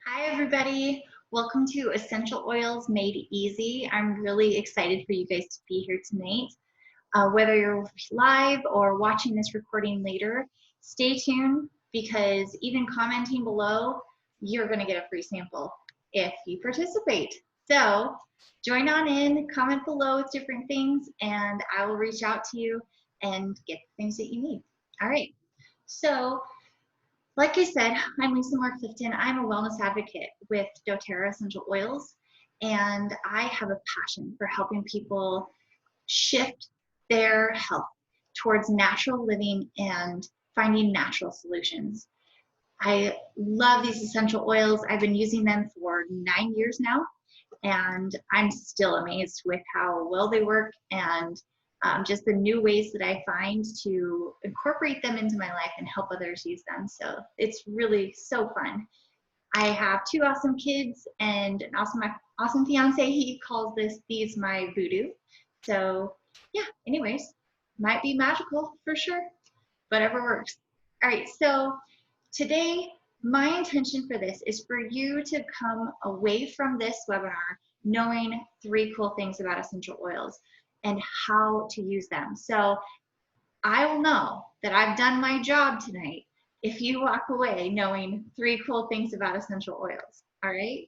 Hi, everybody. Welcome to Essential Oils Made Easy. I'm really excited for you guys to be here tonight. Whether you're live or watching this recording later, stay tuned because even commenting below, you're going to get a free sample if you participate. So join on in, comment below with different things, and I will reach out to you and get the things that you need. All right. So like I said, I'm Lisa Moore Clifton. I'm a wellness advocate with doTERRA Essential Oils, and I have a passion for helping people shift their health towards natural living and finding natural solutions. I love these essential oils. I've been using them for 9 years now, and I'm still amazed with how well they work and just the new ways that I find to incorporate them into my life and help others use them. So it's really so fun. I have 2 awesome kids and an awesome fiance. He calls these my voodoo. So yeah, anyways, might be magical for sure. Whatever works. All right, so today my intention for this is for you to come away from this webinar knowing 3 cool things about essential oils and how to use them. So I will know that I've done my job tonight if you walk away knowing 3 cool things about essential oils. All right.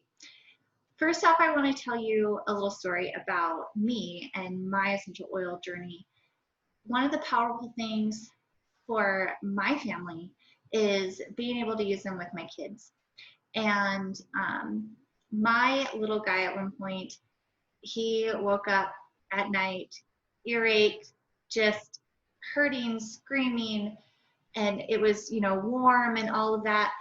First off, I want to tell you a little story about me and my essential oil journey. One of the powerful things for my family is being able to use them with my kids. And my little guy at one point, he woke up at night, earache, just hurting, screaming, and it was, warm and all of that.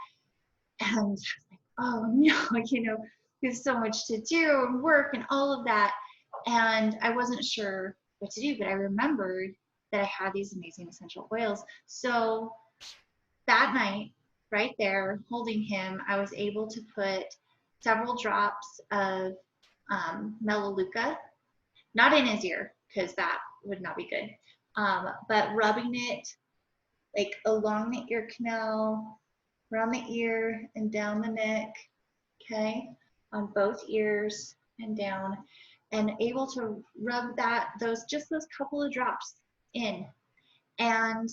And I was like, oh no, there's so much to do and work and all of that. And I wasn't sure what to do, but I remembered that I had these amazing essential oils. So that night, right there, holding him, I was able to put several drops of Melaleuca, not in his ear, because that would not be good, but rubbing it like along the ear canal, around the ear and down the neck, okay, on both ears and down, and able to rub those couple of drops in. And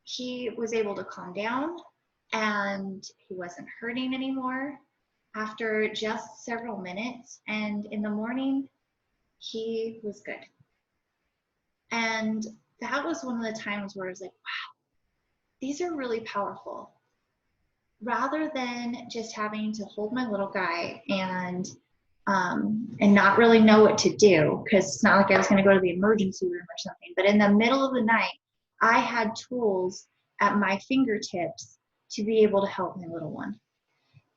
he was able to calm down and he wasn't hurting anymore after just several minutes. And in the morning, he was good. And that was one of the times where I was like, wow, these are really powerful. Rather than just having to hold my little guy and not really know what to do, because it's not like I was going to go to the emergency room or something, but in the middle of the night, I had tools at my fingertips to be able to help my little one.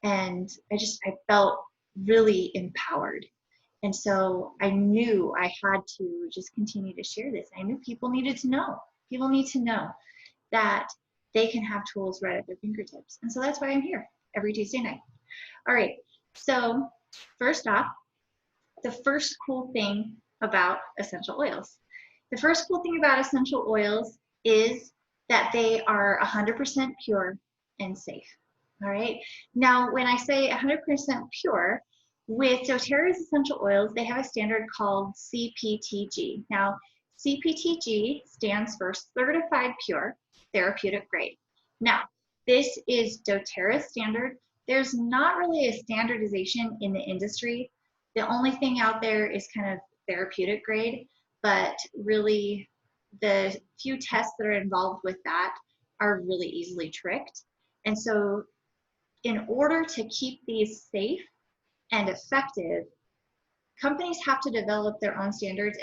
And I felt really empowered. And so I knew I had to just continue to share this. I knew people needed to know. People need to know that they can have tools right at their fingertips. And so that's why I'm here every Tuesday night. All right, so first off, the first cool thing about essential oils. The first cool thing about essential oils is that they are 100% pure and safe. All right, now when I say 100% pure, with doTERRA's essential oils, they have a standard called CPTG. Now, CPTG stands for Certified Pure Therapeutic Grade. Now, this is doTERRA's standard. There's not really a standardization in the industry. The only thing out there is kind of therapeutic grade, but really the few tests that are involved with that are really easily tricked. And so in order to keep these safe and effective, companies have to develop their own standards,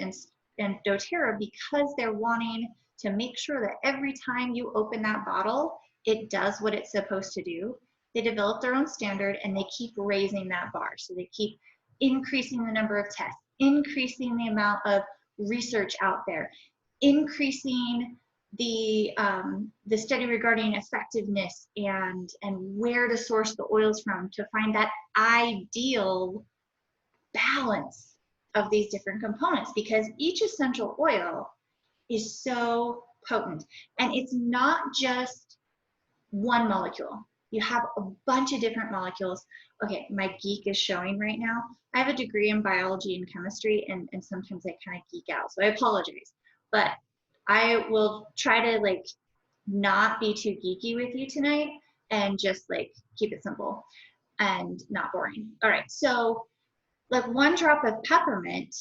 and doTERRA, because they're wanting to make sure that every time you open that bottle, it does what it's supposed to do. They develop their own standard and they keep raising that bar. So they keep increasing the number of tests, increasing the amount of research out there, increasing the study regarding effectiveness and where to source the oils from to find that ideal balance of these different components, because each essential oil is so potent, and it's not just one molecule. You have a bunch of different molecules. Okay, my geek is showing right now. I have a degree in biology and chemistry, and sometimes I kind of geek out, so I apologize. But I will try to like not be too geeky with you tonight and just like keep it simple and not boring. All right, so like 1 drop of peppermint,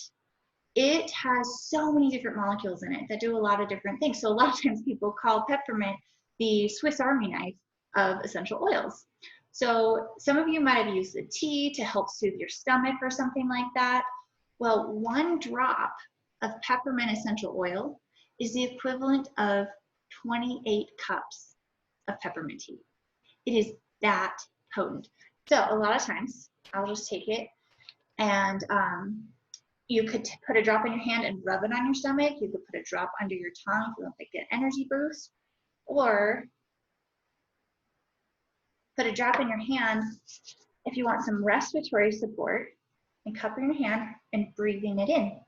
it has so many different molecules in it that do a lot of different things. So a lot of times people call peppermint the Swiss Army knife of essential oils. So some of you might have used the tea to help soothe your stomach or something like that. Well, 1 drop of peppermint essential oil is the equivalent of 28 cups of peppermint tea. It is that potent. So a lot of times I'll just take it and you could put a drop in your hand and rub it on your stomach. You could put a drop under your tongue if you want like an energy boost, or put a drop in your hand if you want some respiratory support, and cupping your hand and breathing it in.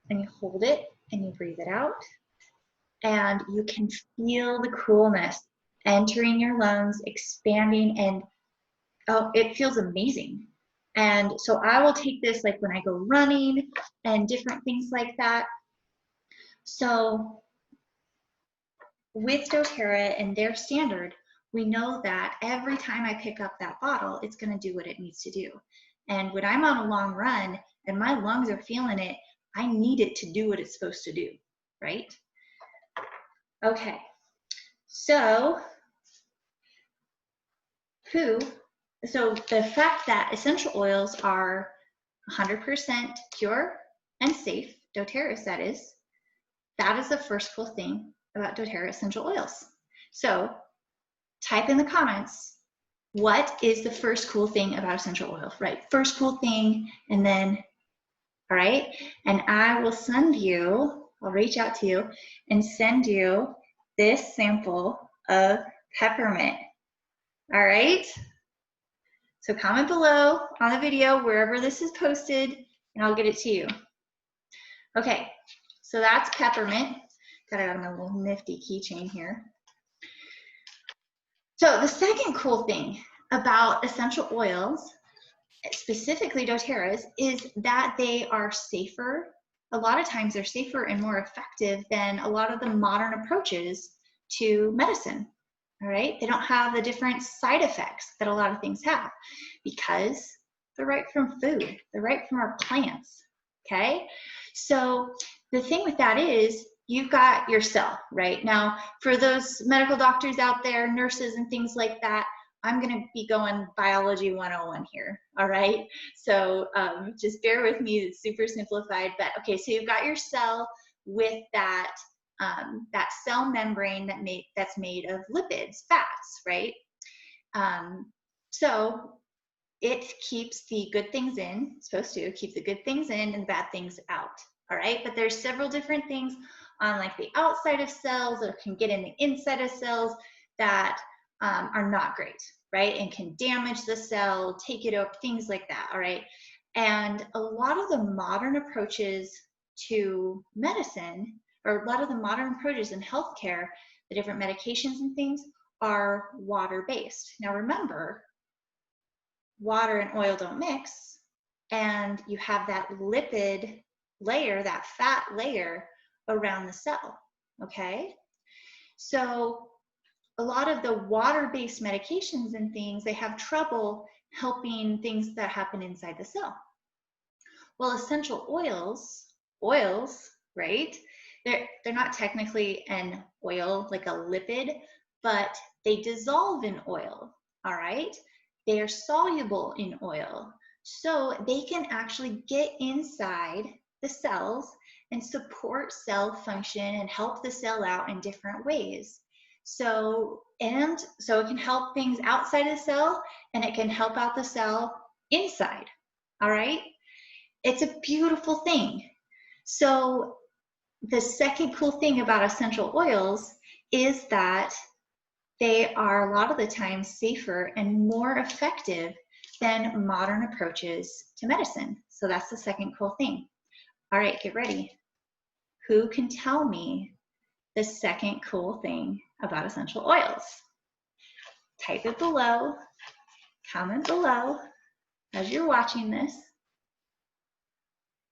And you hold it and you breathe it out, and you can feel the coolness entering your lungs, expanding, and oh, it feels amazing. And so I will take this like when I go running and different things like that. So with doTERRA and their standard, we know that every time I pick up that bottle, it's going to do what it needs to do. And when I'm on a long run and my lungs are feeling it, I need it to do what it's supposed to do, right? Okay, so the fact that essential oils are 100% pure and safe, doTERRA's that is the first cool thing about doTERRA essential oils. So type in the comments, what is the first cool thing about essential oil, right? First cool thing, and then, all right? And I will send you, I'll reach out to you and send you this sample of peppermint, all right? So comment below on the video, wherever this is posted, and I'll get it to you. Okay, so that's peppermint. Got it on my little nifty keychain here. So the second cool thing about essential oils, specifically doTERRA's, is that they are safer. A lot of times they're safer and more effective than a lot of the modern approaches to medicine. All right, they don't have the different side effects that a lot of things have because they're right from food, they're right from our plants. Okay, so the thing with that is you've got your cell right now. For those medical doctors out there, nurses and things like that, I'm going to be going biology 101 here. All right, so just bear with me, it's super simplified, but okay, so you've got your cell with that that cell membrane that's made of lipids, fats, right? So it keeps the good things in, it's supposed to keep the good things in and the bad things out, all right? But there's several different things on like the outside of cells or can get in the inside of cells that are not great, right? And can damage the cell, take it out, things like that, all right? And a lot of the modern approaches to medicine, or a lot of the modern approaches in healthcare, the different medications and things are water-based. Now remember, water and oil don't mix, and you have that lipid layer, that fat layer around the cell, okay? So a lot of the water-based medications and things, they have trouble helping things that happen inside the cell. Well, essential oils, right? They're not technically an oil, like a lipid, but they dissolve in oil, all right? They are soluble in oil. So they can actually get inside the cells and support cell function and help the cell out in different ways. So it can help things outside the cell and it can help out the cell inside, all right? It's a beautiful thing. So the second cool thing about essential oils is that they are a lot of the time safer and more effective than modern approaches to medicine. So that's the second cool thing. All right, get ready. who can tell me the second cool thing about essential oils? Type it below, comment below as you're watching this,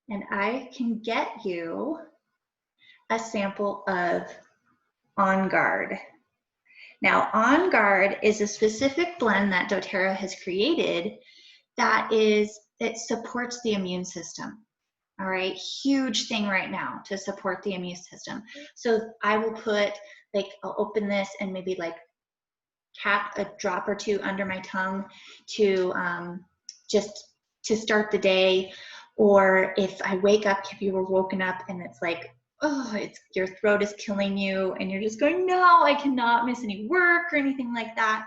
and I can get you a sample of On Guard. Now, On Guard is a specific blend that doTERRA has created that it supports the immune system. All right, huge thing right now to support the immune system. So I will put, like, I'll open this and maybe like cap a drop or two under my tongue to just to start the day. Or if I wake up, if you were woken up and it's like, oh, your throat is killing you and you're just going, no, I cannot miss any work or anything like that.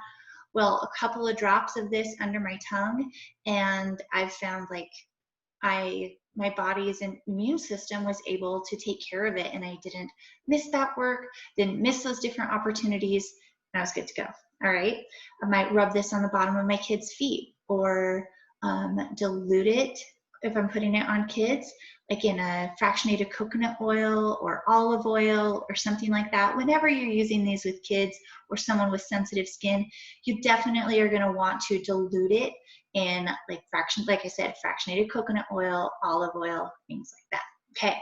Well, a couple of drops of this under my tongue, and I've found like my body's immune system was able to take care of it, and I didn't miss that work, didn't miss those different opportunities, and I was good to go. All right, I might rub this on the bottom of my kids' feet, or dilute it if I'm putting it on kids, like in a fractionated coconut oil or olive oil or something like that. Whenever you're using these with kids or someone with sensitive skin, you definitely are going to want to dilute it in like I said, fractionated coconut oil, olive oil, things like that. Okay,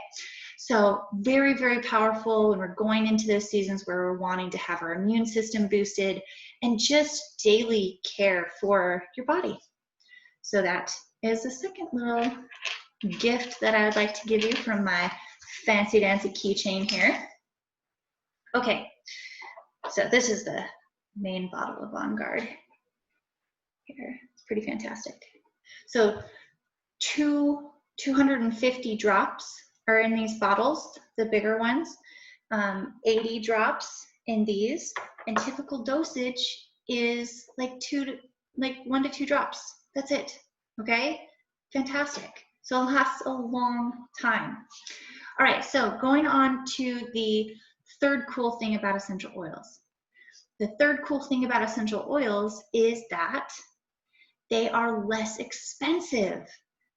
so very, very powerful when we're going into those seasons where we're wanting to have our immune system boosted and just daily care for your body. So that is the second little gift that I would like to give you from my fancy dancy keychain here. Okay, so this is the main bottle of On Guard here. It's pretty fantastic. So 250 drops are in these bottles, the bigger ones, 80 drops in these, and typical dosage is like 1 to 2 drops. That's it. Okay, fantastic. So it lasts a long time. All right, so going on to the third cool thing about essential oils. The third cool thing about essential oils is that they are less expensive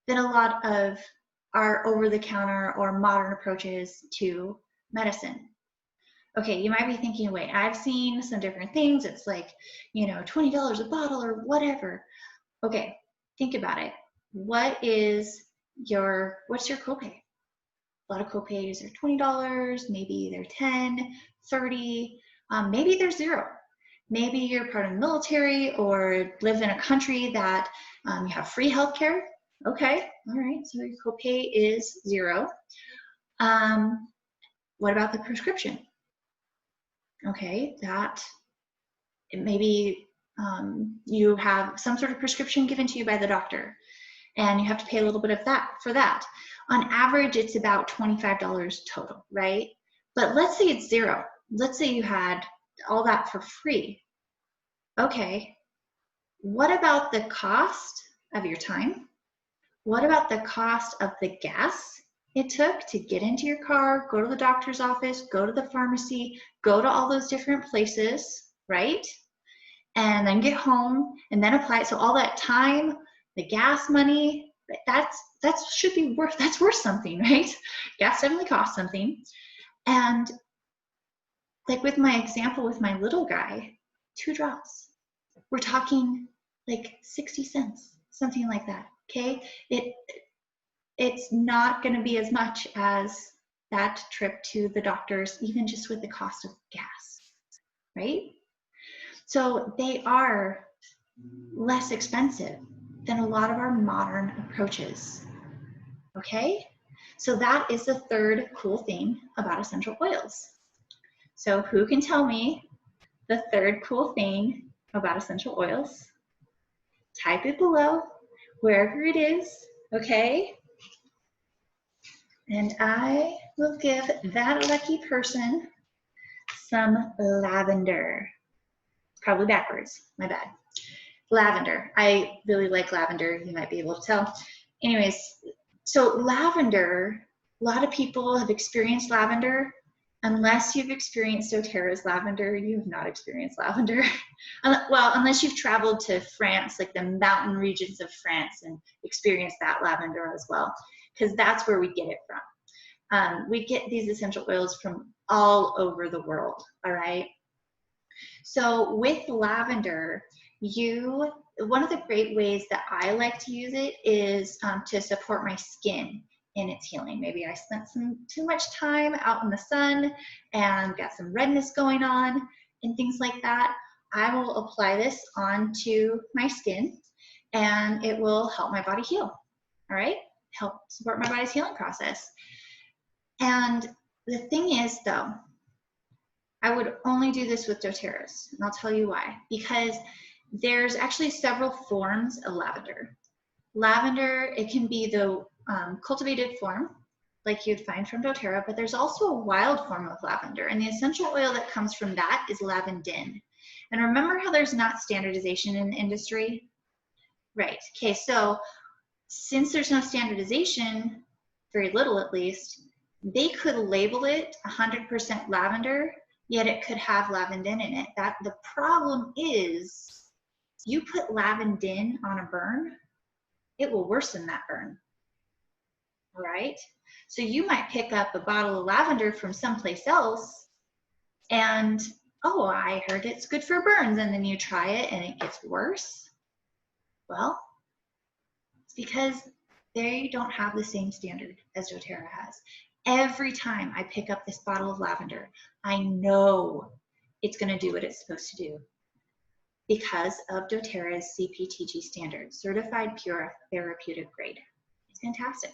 than a lot of our over-the-counter or modern approaches to medicine. Okay, you might be thinking, wait, I've seen some different things. It's like, you know, $20 a bottle or whatever. Okay, think about it. What's your copay? A lot of copays are $20, maybe they're $10, $30, maybe they're $0. Maybe you're part of the military or live in a country that you have free healthcare. Okay, all right, so your copay is $0. What about the prescription? Okay, that maybe you have some sort of prescription given to you by the doctor, and you have to pay a little bit of that for that. On average, it's about $25 total, right? But let's say it's $0. Let's say you had all that for free. Okay, what about the cost of your time? What about the cost of the gas it took to get into your car, go to the doctor's office, go to the pharmacy, go to all those different places, right? And then get home and then apply it. So all that time, the gas money, that's worth something, right? Gas definitely costs something. And like with my example with my little guy, 2 drops. We're talking like 60 cents, something like that, okay? It's not gonna be as much as that trip to the doctor's, even just with the cost of gas, right? So they are less expensive than a lot of our modern approaches, okay? So that is the third cool thing about essential oils. So who can tell me the third cool thing about essential oils? Type it below, wherever it is, okay? And I will give that lucky person some lavender. Probably backwards, my bad. Lavender. I really like lavender, you might be able to tell. Anyways, so lavender, a lot of people have experienced lavender. Unless you've experienced doTERRA's lavender, you have not experienced lavender. Well, unless you've traveled to France, like the mountain regions of France, and experienced that lavender as well, because that's where we get it from. We get these essential oils from all over the world, all right? So with lavender, one of the great ways that I like to use it is to support my skin in its healing. Maybe I spent too much time out in the sun and got some redness going on and things like that. I will apply this onto my skin and it will help my body heal, all right? Help support my body's healing process. And the thing is though, I would only do this with doTERRAs, and I'll tell you why. Because there's actually several forms of lavender. Lavender, it can be the cultivated form, like you'd find from doTERRA, but there's also a wild form of lavender, and the essential oil that comes from that is lavandin. And remember how there's not standardization in the industry? Right, okay, so since there's no standardization, very little at least, they could label it 100% lavender, yet it could have lavandin in it. The problem is, you put lavandin on a burn, it will worsen that burn, all right? So you might pick up a bottle of lavender from someplace else and, oh, I heard it's good for burns, and then you try it and it gets worse. Well, it's because they don't have the same standard as doTERRA has. Every time I pick up this bottle of lavender, I know it's going to do what it's supposed to do because of doTERRA's CPTG standard, Certified Pure Therapeutic Grade. It's fantastic.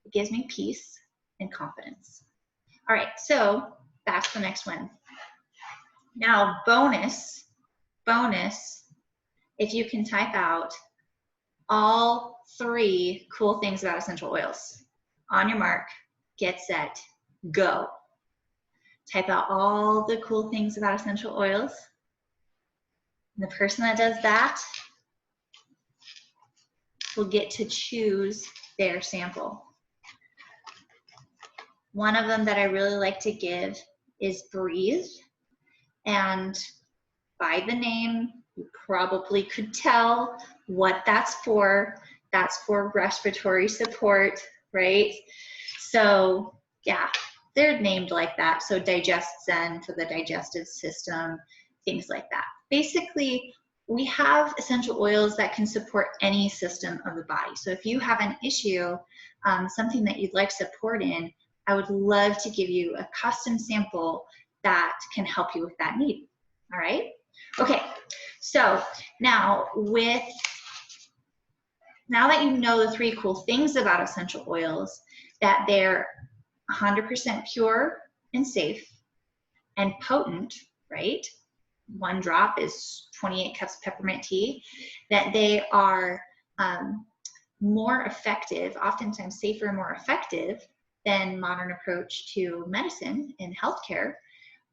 It gives me peace and confidence. All right, so that's the next one. Now, bonus, if you can type out all 3 cool things about essential oils. On your mark, get set, go. Type out all the cool things about essential oils. And the person that does that will get to choose their sample. One of them that I really like to give is Breathe. And by the name, you probably could tell what that's for. That's for respiratory support, right? So yeah, they're named like that. So DigestZen for the digestive system, things like that. Basically, we have essential oils that can support any system of the body. So if you have an issue, something that you'd like support in, I would love to give you a custom sample that can help you with that need, all right? Okay, so now that you know the 3 cool things about essential oils, that they're 100% pure and safe and potent, right? 1 drop is 28 cups of peppermint tea, that they are more effective, oftentimes safer and more effective than modern approach to medicine in healthcare.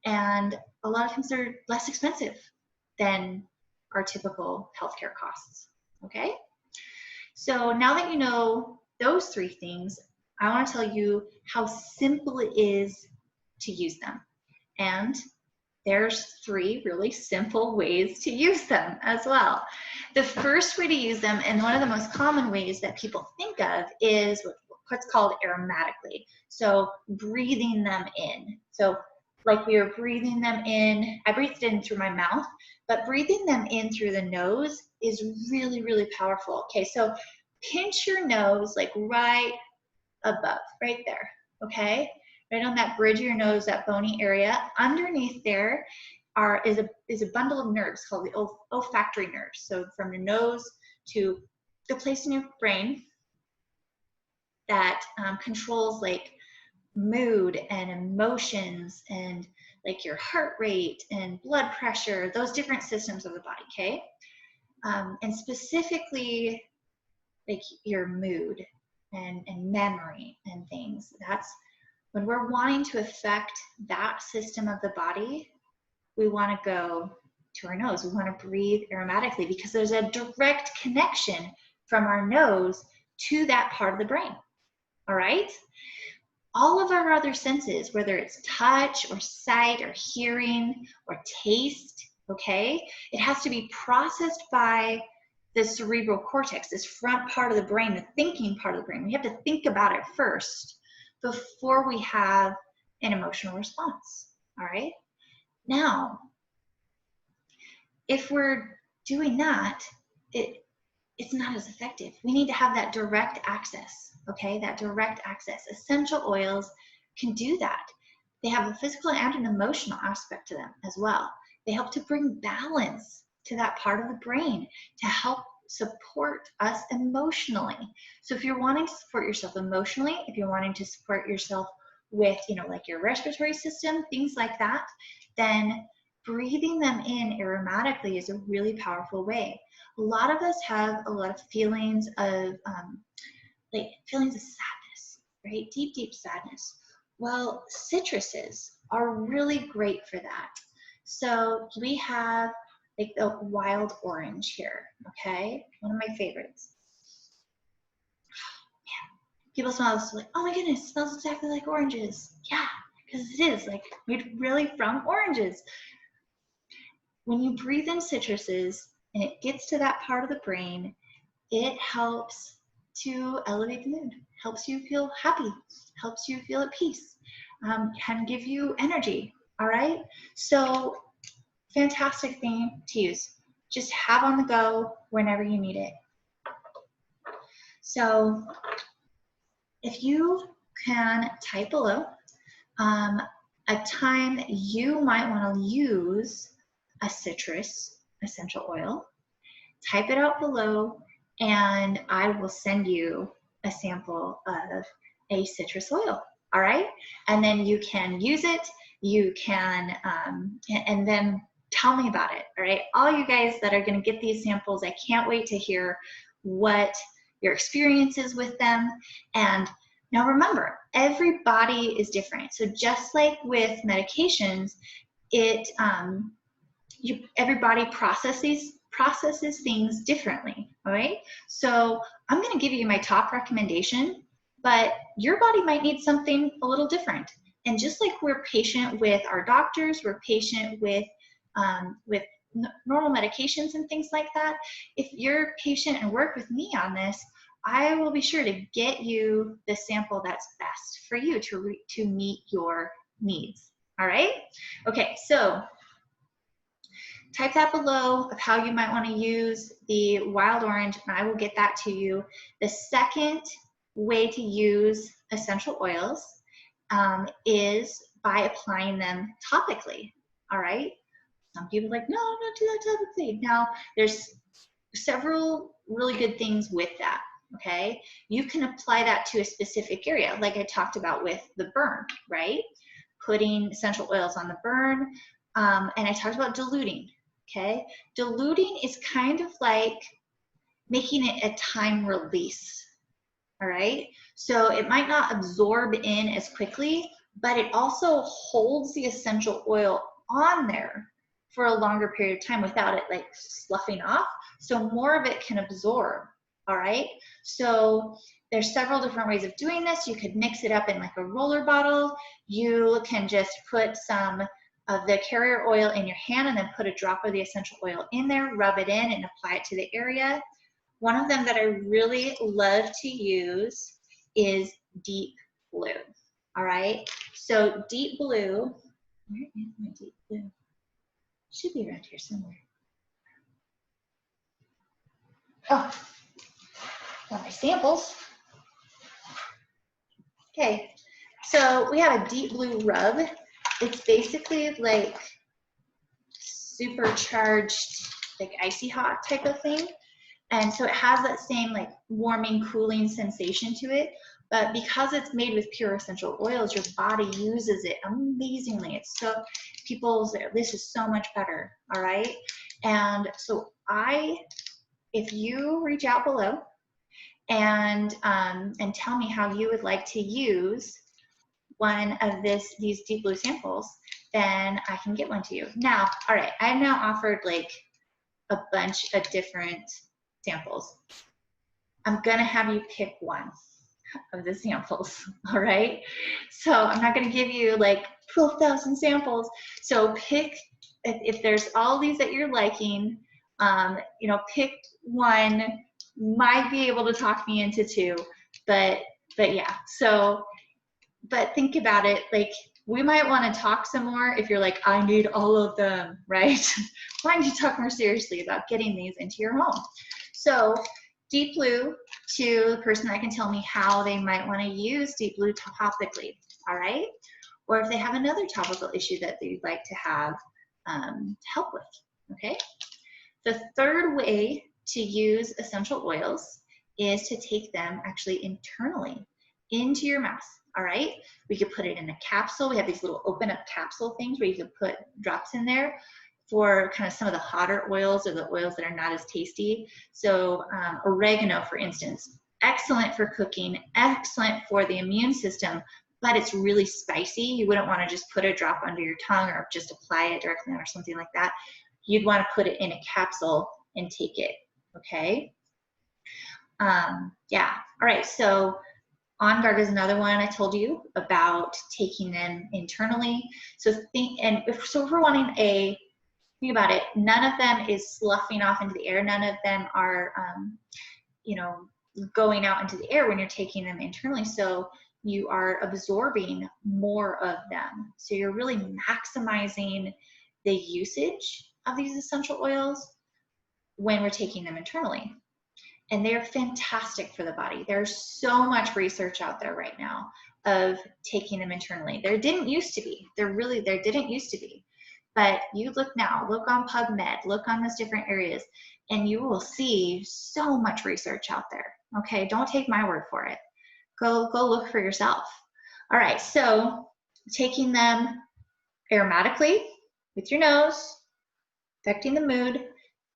And a lot of times they're less expensive than our typical healthcare costs, okay? So now that you know those 3 things, I want to tell you how simple it is to use them. And there's 3 really simple ways to use them as well. The first way to use them, and one of the most common ways that people think of, is what's called aromatically. So breathing them in. So like we were breathing them in, I breathed in through my mouth, but breathing them in through the nose is really, really powerful. Okay, so pinch your nose like right above, right there, okay? Right on that bridge of your nose, that bony area. Underneath there is a bundle of nerves called the olfactory nerves. So from your nose to the place in your brain that controls like mood and emotions and like your heart rate and blood pressure, those different systems of the body, okay? And specifically like your mood and memory and things. That's when we're wanting to affect that system of the body, we want to go to our nose. We want to breathe aromatically because there's a direct connection from our nose to that part of the brain, all right? All of our other senses, whether it's touch or sight or hearing or taste, okay, it has to be processed by the cerebral cortex, this front part of the brain, the thinking part of the brain. We have to think about it first before we have an emotional response. All right. Now, if we're doing that, it's not as effective. We need to have that direct access, okay? That direct access. Essential oils can do that. They have a physical and an emotional aspect to them as well. They help to bring balance to that part of the brain to help support us emotionally. So if you're wanting to support yourself emotionally, if you're wanting to support yourself with, like your respiratory system, things like that, then breathing them in aromatically is a really powerful way. A lot of us have a lot of feelings of feelings of sadness, right? Deep, deep sadness. Well, citruses are really great for that. So we have like the wild orange here, okay? One of my favorites. Man, people smell this like, oh my goodness, it smells exactly like oranges. Yeah, because it is like made really from oranges. When you breathe in citruses and it gets to that part of the brain, it helps to elevate the mood, helps you feel happy, helps you feel at peace, can give you energy, all right? So fantastic thing to use. Just have on the go whenever you need it. So if you can type below a time you might want to use a citrus essential oil, type it out below, and I will send you a sample of a citrus oil, all right? And then you can use it, you can, and then tell me about it, all right? All you guys that are gonna get these samples, I can't wait to hear what your experience is with them. And now remember, everybody is different. So just like with medications, everybody processes things differently, all right? So I'm gonna give you my top recommendation, but your body might need something a little different. And just like we're patient with our doctors, we're patient with normal medications and things like that, if you're patient and work with me on this, I will be sure to get you the sample that's best for you to meet your needs, all right? Okay, so type that below of how you might want to use the wild orange, and I will get that to you. The second way to use essential oils is by applying them topically, all right? Some people are like, no, I'm not doing that topically. Now, there's several really good things with that, okay? You can apply that to a specific area, like I talked about with the burn, right? Putting essential oils on the burn, and I talked about diluting. Okay, diluting is kind of like making it a time release, all right? So it might not absorb in as quickly, but it also holds the essential oil on there for a longer period of time without it like sloughing off, so more of it can absorb, all right? So there's several different ways of doing this. You could mix it up in like a roller bottle. You can just put some of the carrier oil in your hand and then put a drop of the essential oil in there, rub it in and apply it to the area. One of them that I really love to use is Deep Blue, all right? So Deep Blue, where is my Deep Blue? Should be around here somewhere. Oh, got my samples. Okay, so we have a Deep Blue rub. It's basically like supercharged, like icy hot type of thing. And so it has that same like warming, cooling sensation to it. But because it's made with pure essential oils, your body uses it amazingly. It's so, people say, this is so much better, all right? And so if you reach out below and tell me how you would like to use one of these Deep Blue samples, then I can get one to you. Now, all right, I've now offered like a bunch of different samples. I'm gonna have you pick one of the samples, all right? So I'm not gonna give you like 12,000 samples. So pick, if there's all these that you're liking, you know, pick one. Might be able to talk me into two, but yeah. So but think about it, like we might want to talk some more if you're like, I need all of them, right? Why don't you talk more seriously about getting these into your home? So Deep Blue, to the person that can tell me how they might want to use Deep Blue topically, all right? Or if they have another topical issue that they'd like to have help with, okay? The third way to use essential oils is to take them actually internally into your mouth, all right? We could put it in a capsule. We have these little open up capsule things where you could put drops in there for kind of some of the hotter oils or the oils that are not as tasty. So oregano, for instance, excellent for cooking, excellent for the immune system, but it's really spicy. You wouldn't want to just put a drop under your tongue or just apply it directly on or something like that. You'd want to put it in a capsule and take it, okay? Yeah, all right, so On Guard is another one I told you about taking them internally. So if we're wanting think about it, none of them is sloughing off into the air. None of them are, you know, going out into the air when you're taking them internally. So you are absorbing more of them. So you're really maximizing the usage of these essential oils when we're taking them internally. And they're fantastic for the body. There's so much research out there right now of taking them internally. There didn't used to be. There didn't used to be. But you look now, look on PubMed, look on those different areas, and you will see so much research out there. Okay, don't take my word for it. Go look for yourself. All right, so taking them aromatically with your nose, affecting the mood,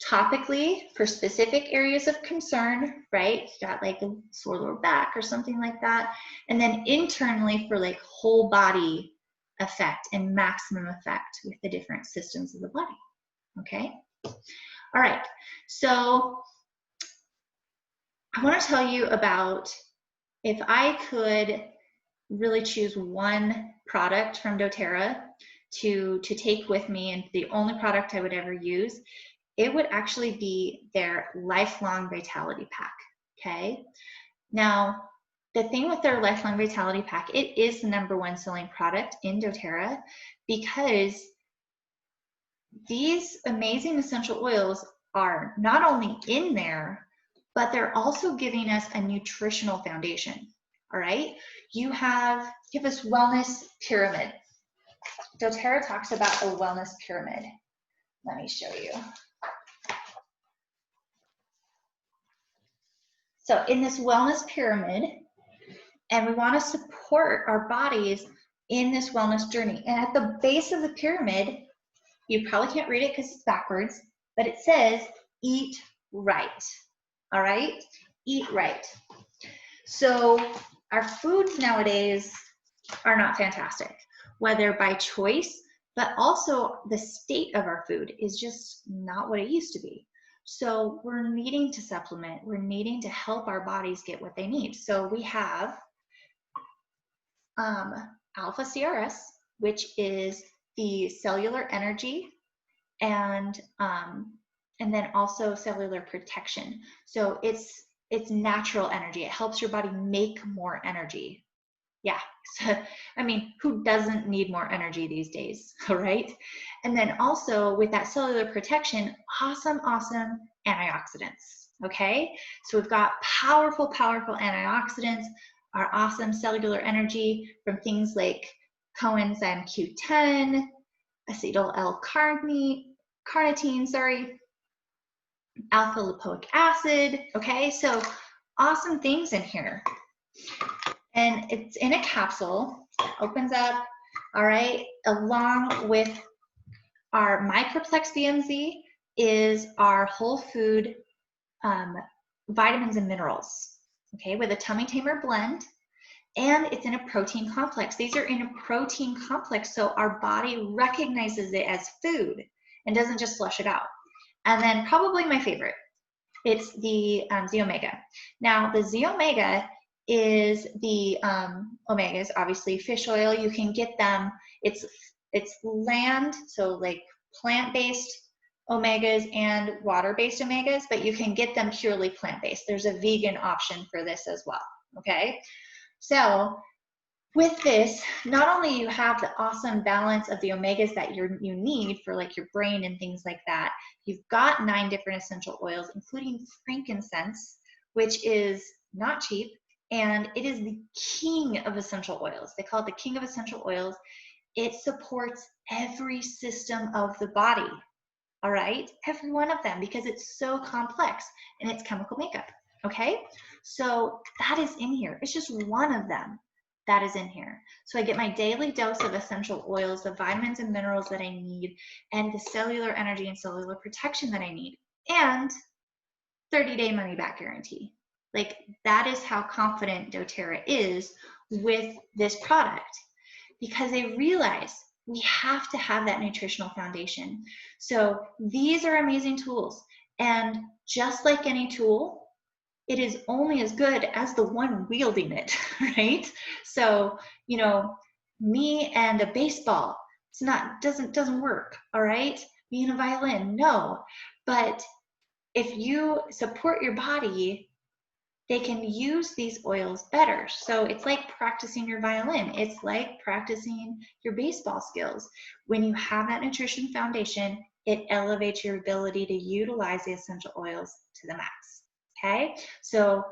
topically for specific areas of concern, right? You got like a sore lower back or something like that. And then internally for like whole body effect and maximum effect with the different systems of the body, okay? All right, so I want to tell you about, if I could really choose one product from doTERRA to take with me, and the only product I would ever use, it would actually be their Lifelong Vitality Pack, okay? Now, the thing with their Lifelong Vitality Pack, it is the #1 selling product in doTERRA because these amazing essential oils are not only in there, but they're also giving us a nutritional foundation, all right? You have this wellness pyramid. doTERRA talks about a wellness pyramid. Let me show you. So in this wellness pyramid, and we want to support our bodies in this wellness journey. And at the base of the pyramid, you probably can't read it because it's backwards, but it says, eat right, all right? Eat right. So our foods nowadays are not fantastic, whether by choice, but also the state of our food is just not what it used to be. So we're needing to supplement, we're needing to help our bodies get what they need. So we have Alpha CRS, which is the cellular energy, and then also cellular protection. So it's natural energy. It helps your body make more energy. Yeah, so, I mean, who doesn't need more energy these days, all right? And then also with that cellular protection, awesome antioxidants, okay? So we've got powerful antioxidants, our awesome cellular energy from things like coenzyme Q10, acetyl L-carnitine, alpha lipoic acid, okay? So awesome things in here. And it's in a capsule, opens up, all right? Along with our Microplex BMZ is our whole food vitamins and minerals, okay? With a tummy tamer blend, and it's in a protein complex. These are in a protein complex, so our body recognizes it as food and doesn't just flush it out. And then probably my favorite, it's the Z Omega. Now the Z Omega is the omegas, obviously fish oil. You can get them, it's land, so like plant-based omegas and water-based omegas, but you can get them purely plant-based. There's a vegan option for this as well, okay? So With this, not only you have the awesome balance of the omegas that you need for like your brain and things like that, you've got 9 different essential oils, including frankincense, which is not cheap, and it is the king of essential oils. They call it the king of essential oils. It supports every system of the body, all right? Every one of them, because it's so complex and it's chemical makeup, okay? So that is in here. It's just one of them that is in here. So I get my daily dose of essential oils, the vitamins and minerals that I need, and the cellular energy and cellular protection that I need, and 30-day money back guarantee. Like, that is how confident doTERRA is with this product, because they realize we have to have that nutritional foundation. So these are amazing tools. And just like any tool, it is only as good as the one wielding it, right? So, you know, me and a baseball, it's not, doesn't work, all right? Me and a violin, no. But if you support your body, they can use these oils better. So it's like practicing your violin. It's like practicing your baseball skills. When you have that nutrition foundation, it elevates your ability to utilize the essential oils to the max. Okay? So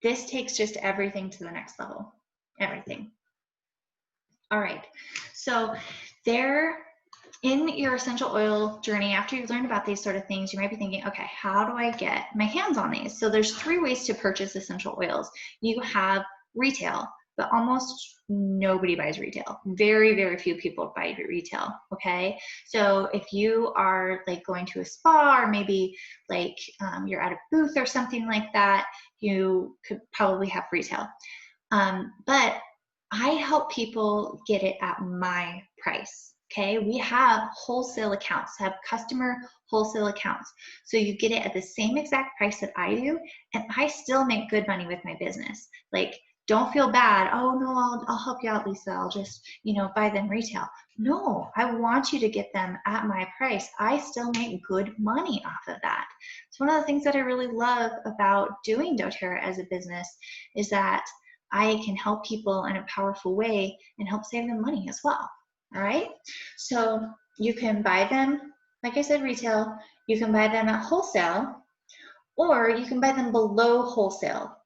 this takes just everything to the next level. Everything. All right. So there, in your essential oil journey, after you've learned about these sort of things, you might be thinking, okay, how do I get my hands on these? So there's 3 ways to purchase essential oils. You have retail, but almost nobody buys retail. Very, very few people buy retail, okay? So if you are like going to a spa, or maybe like you're at a booth or something like that, you could probably have retail. But I help people get it at my price. Okay, we have wholesale accounts, have customer wholesale accounts. So you get it at the same exact price that I do, and I still make good money with my business. Like, don't feel bad. Oh no, I'll help you out, Lisa. I'll just, you know, buy them retail. No, I want you to get them at my price. I still make good money off of that. It's one of the things that I really love about doing doTERRA as a business, is that I can help people in a powerful way and help save them money as well. All right, so you can buy them, like I said, retail. You can buy them at wholesale, or you can buy them below wholesale.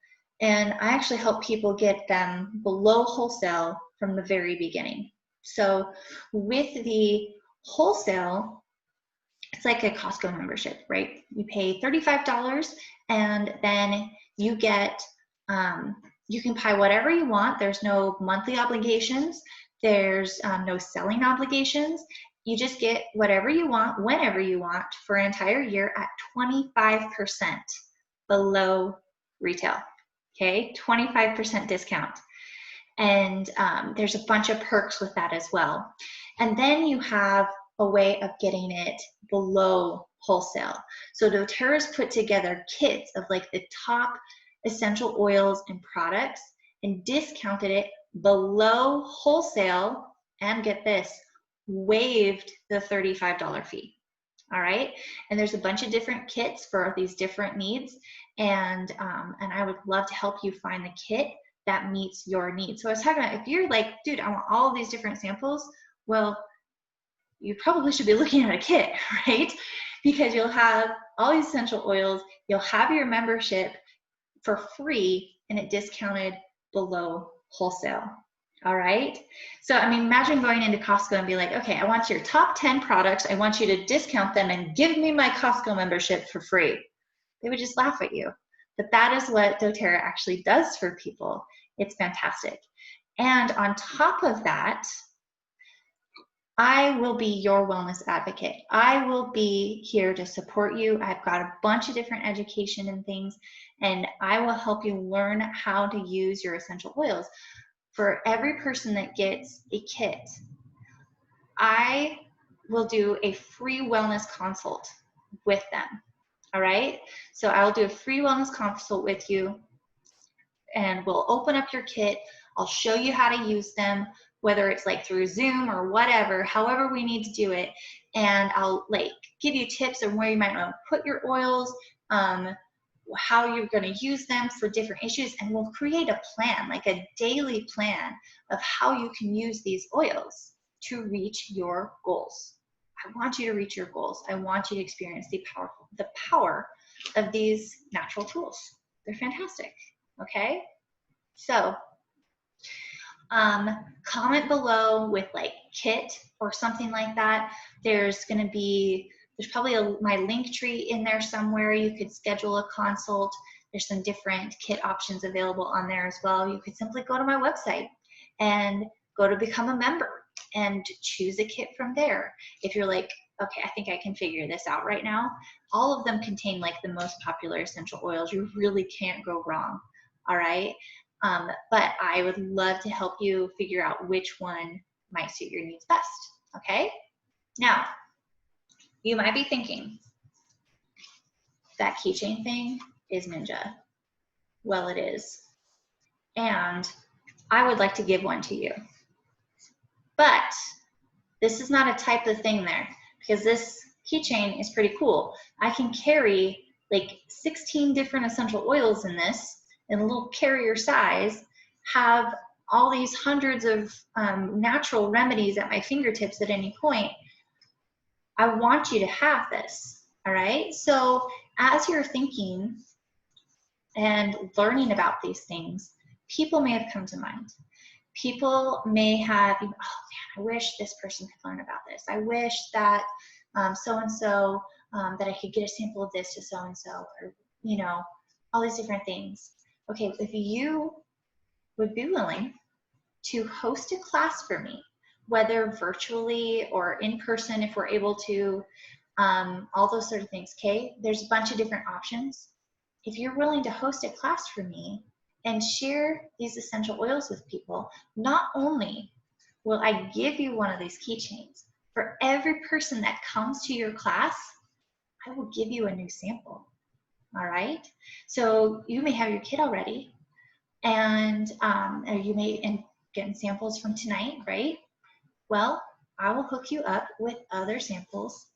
And I actually help people get them below wholesale from the very beginning. So with the wholesale, it's like a Costco membership, right? You pay $35, and then you get, you can buy whatever you want. There's no monthly obligations. There's no selling obligations. You just get whatever you want, whenever you want, for an entire year at 25% below retail, okay? 25% discount. And there's a bunch of perks with that as well. And then you have a way of getting it below wholesale. So doTERRA's put together kits of like the top essential oils and products and discounted it below wholesale, and get this, waived the $35 fee. All right, and there's a bunch of different kits for these different needs, and I would love to help you find the kit that meets your needs. So I was talking about, if you're like, dude, I want all of these different samples, well, you probably should be looking at a kit, right? Because you'll have all these essential oils, you'll have your membership for free, and it discounted below wholesale. All right. So, I mean, imagine going into Costco and be like, okay, I want your top 10 products. I want you to discount them and give me my Costco membership for free. They would just laugh at you. But that is what doTERRA actually does for people. It's fantastic. And on top of that, I will be your wellness advocate. I will be here to support you. I've got a bunch of different education and things, and I will help you learn how to use your essential oils. For every person that gets a kit, I will do a free wellness consult with them. All right? So I'll do a free wellness consult with you, and we'll open up your kit. I'll show you how to use them, whether it's like through Zoom or whatever, however we need to do it. And I'll like give you tips on where you might want to put your oils, how you're going to use them for different issues, and we'll create a plan, like a daily plan of how you can use these oils to reach your goals. I want you to reach your goals. I want you to experience the power of these natural tools. They're fantastic, okay? So comment below with like kit or something like that. There's probably my link tree in there somewhere. You could schedule a consult. There's some different kit options available on there as well. You could simply go to my website and go to become a member and choose a kit from there. If you're like, okay, I think I can figure this out right now. All of them contain like the most popular essential oils. You really can't go wrong, all right? But I would love to help you figure out which one might suit your needs best, okay? Now, you might be thinking, that keychain thing is ninja. Well, it is. And I would like to give one to you. But this is not a type of thing there, because this keychain is pretty cool. I can carry like 16 different essential oils in this, in a little carrier size, have all these hundreds of natural remedies at my fingertips at any point. I want you to have this, all right? So as you're thinking and learning about these things, people may have come to mind. People may have, oh man, I wish this person could learn about this. I wish that so-and-so, that I could get a sample of this to so-and-so, or, you know, all these different things. Okay, if you would be willing to host a class for me, whether virtually or in person, if we're able to, all those sort of things, okay? There's a bunch of different options. If you're willing to host a class for me and share these essential oils with people, not only will I give you one of these keychains, for every person that comes to your class, I will give you a new sample, all right? So you may have your kit already, and or you may get samples from tonight, right? Well, I will hook you up with other samples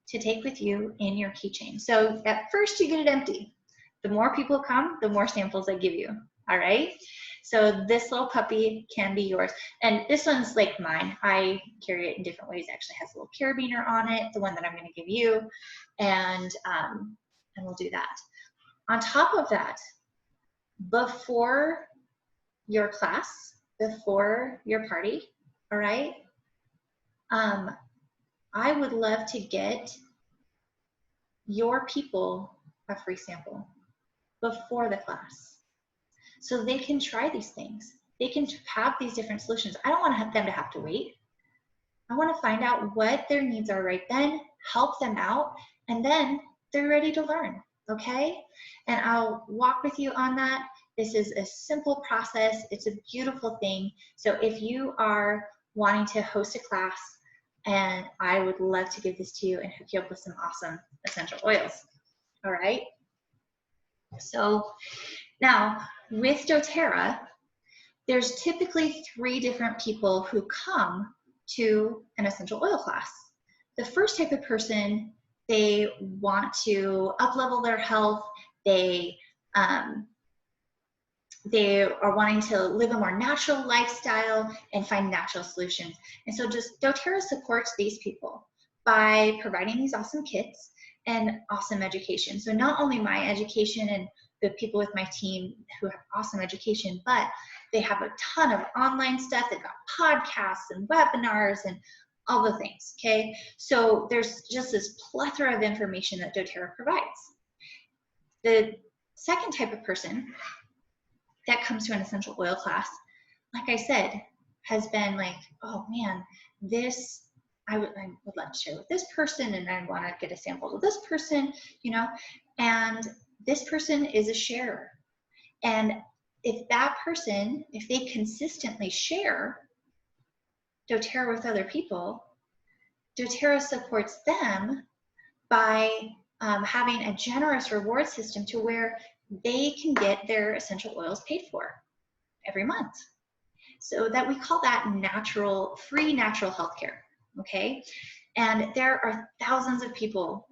to take with you in your keychain. So at first you get it empty. The more people come, the more samples I give you, all right? So this little puppy can be yours. And this one's like mine. I carry it in different ways. It actually has a little carabiner on it, the one that I'm gonna give you, and we'll do that. On top of that, before your class, before your party, all right, I would love to get your people a free sample before the class, so they can try these things. They can have these different solutions. I don't want them to have to wait. I want to find out what their needs are right then, help them out, and then they're ready to learn, okay? And I'll walk with you on that. This is a simple process. It's a beautiful thing. So if you are wanting to host a class, and I would love to give this to you and hook you up with some awesome essential oils, all right? So now with doTERRA, there's typically 3 different people who come to an essential oil class. The first type of person, they want to up-level their health. They are wanting to live a more natural lifestyle and find natural solutions. And so just doTERRA supports these people by providing these awesome kits and awesome education. So not only my education and the people with my team who have awesome education, but they have a ton of online stuff. They've got podcasts and webinars and all the things, okay? So there's just this plethora of information that doTERRA provides. The second type of person that comes to an essential oil class, like I said, has been like, oh man, this, I would love to share with this person, and I want to get a sample of this person, you know, and this person is a sharer. And if that person, if they consistently share doTERRA with other people, doTERRA supports them by having a generous reward system to where they can get their essential oils paid for every month. So that we call that natural, free natural healthcare, okay? And there are thousands of people,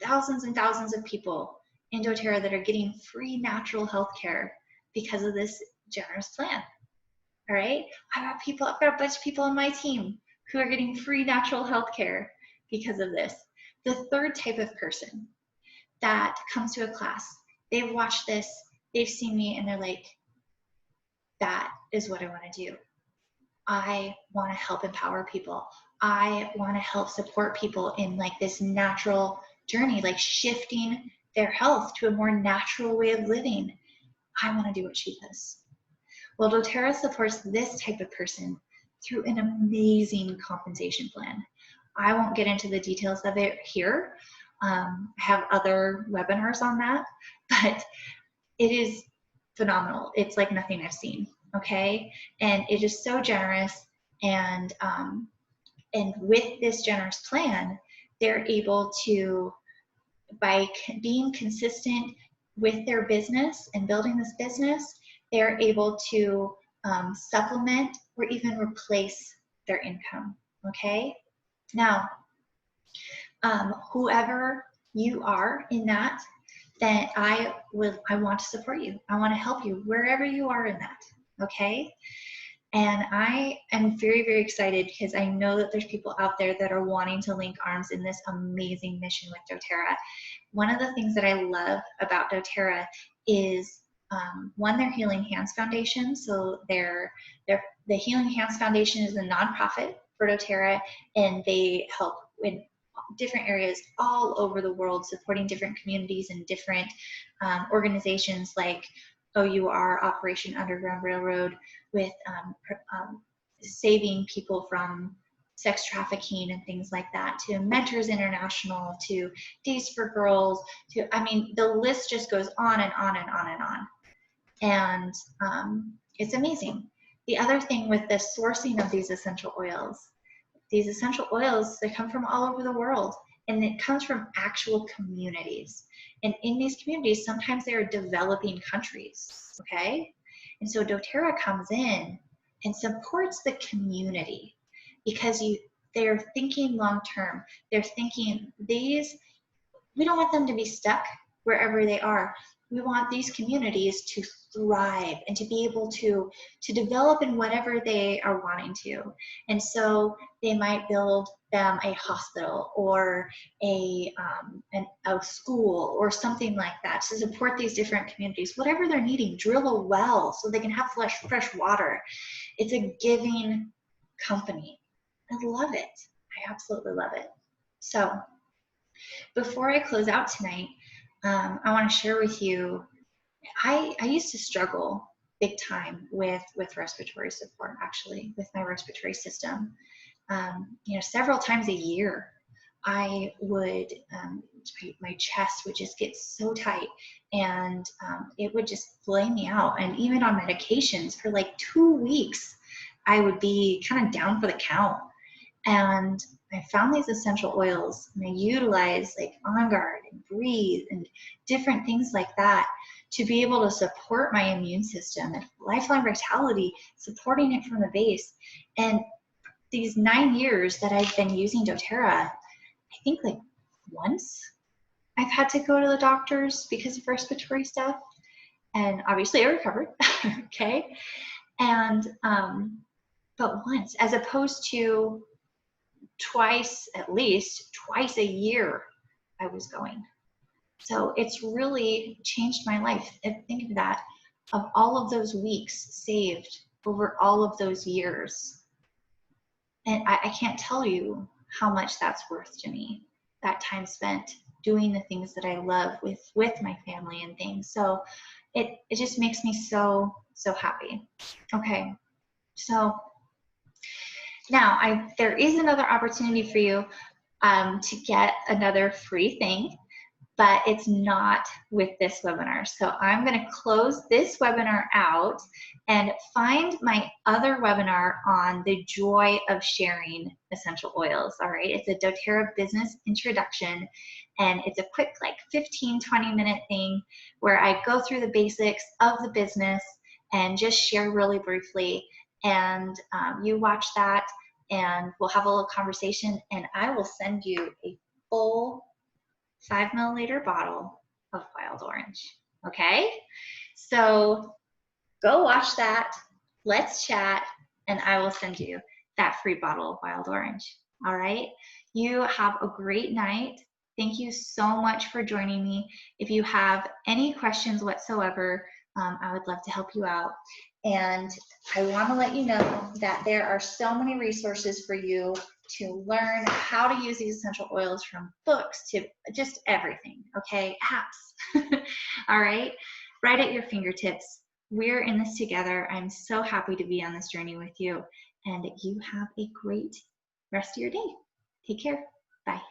thousands and thousands of people in doTERRA that are getting free natural health care because of this generous plan. All right, I've got a bunch of people on my team who are getting free natural health care because of this. The third type of person that comes to a class, they've watched this, they've seen me, and they're like, that is what I want to do. I want to help empower people. I want to help support people in like this natural journey, like shifting their health to a more natural way of living. I want to do what she does. Well, doTERRA supports this type of person through an amazing compensation plan. I won't get into the details of it here. I have other webinars on that, but it is phenomenal. It's like nothing I've seen, okay? And it is so generous, and with this generous plan, they're able to, by being consistent with their business and building this business, they're able to supplement or even replace their income, okay? Now, whoever you are in that, then I want to support you. I want to help you wherever you are in that, okay? And I am very, very excited because I know that there's people out there that are wanting to link arms in this amazing mission with doTERRA. One of the things that I love about doTERRA is one, their Healing Hands Foundation. So the Healing Hands Foundation is a nonprofit for doTERRA, and they help in different areas all over the world, supporting different communities and different organizations like OUR, Operation Underground Railroad, with saving people from sex trafficking and things like that, to Mentors International, to Days for Girls, to, I mean, the list just goes on and on and on and on. And it's amazing. The other thing with the sourcing of these essential oils, they come from all over the world, and it comes from actual communities. And in these communities, sometimes they are developing countries, okay? And so doTERRA comes in and supports the community because they're thinking long-term. They're thinking we don't want them to be stuck wherever they are. We want these communities to thrive and to be able to develop in whatever they are wanting to. And so they might build them a hospital or a school or something like that to support these different communities, whatever they're needing. Drill a well so they can have fresh water. It's a giving company. I love it. I absolutely love it. So before I close out tonight, I want to share with you, I used to struggle big time with respiratory support, actually, with my respiratory system. Several times a year, I would, my chest would just get so tight, and it would just flame me out. And even on medications for like 2 weeks, I would be kind of down for the count. And I found these essential oils, and I utilized like On Guard and Breathe and different things like that to be able to support my immune system, and Lifeline Vitality, supporting it from the base. And these 9 years that I've been using doTERRA, I think like once I've had to go to the doctors because of respiratory stuff, and obviously I recovered, okay? And, but once, as opposed to at least twice a year I was going. So it's really changed my life. And think of that, of all of those weeks saved over all of those years. And I can't tell you how much that's worth to me, that time spent doing the things that I love with my family and things. So it just makes me so, so happy. Okay, so now there is another opportunity for you to get another free thing, but it's not with this webinar. So I'm going to close this webinar out and find my other webinar on the joy of sharing essential oils. All right, it's a doTERRA business introduction, and it's a quick like 15-20 minute thing where I go through the basics of the business and just share really briefly. And you watch that, and we'll have a little conversation, and I will send you a full 5 milliliter bottle of wild orange. Okay? So go watch that. Let's chat, and I will send you that free bottle of wild orange. All right? You have a great night. Thank you so much for joining me. If you have any questions whatsoever, I would love to help you out. And I want to let you know that there are so many resources for you to learn how to use these essential oils, from books to just everything, okay? Apps. All right? Right at your fingertips. We're in this together. I'm so happy to be on this journey with you. And you have a great rest of your day. Take care. Bye.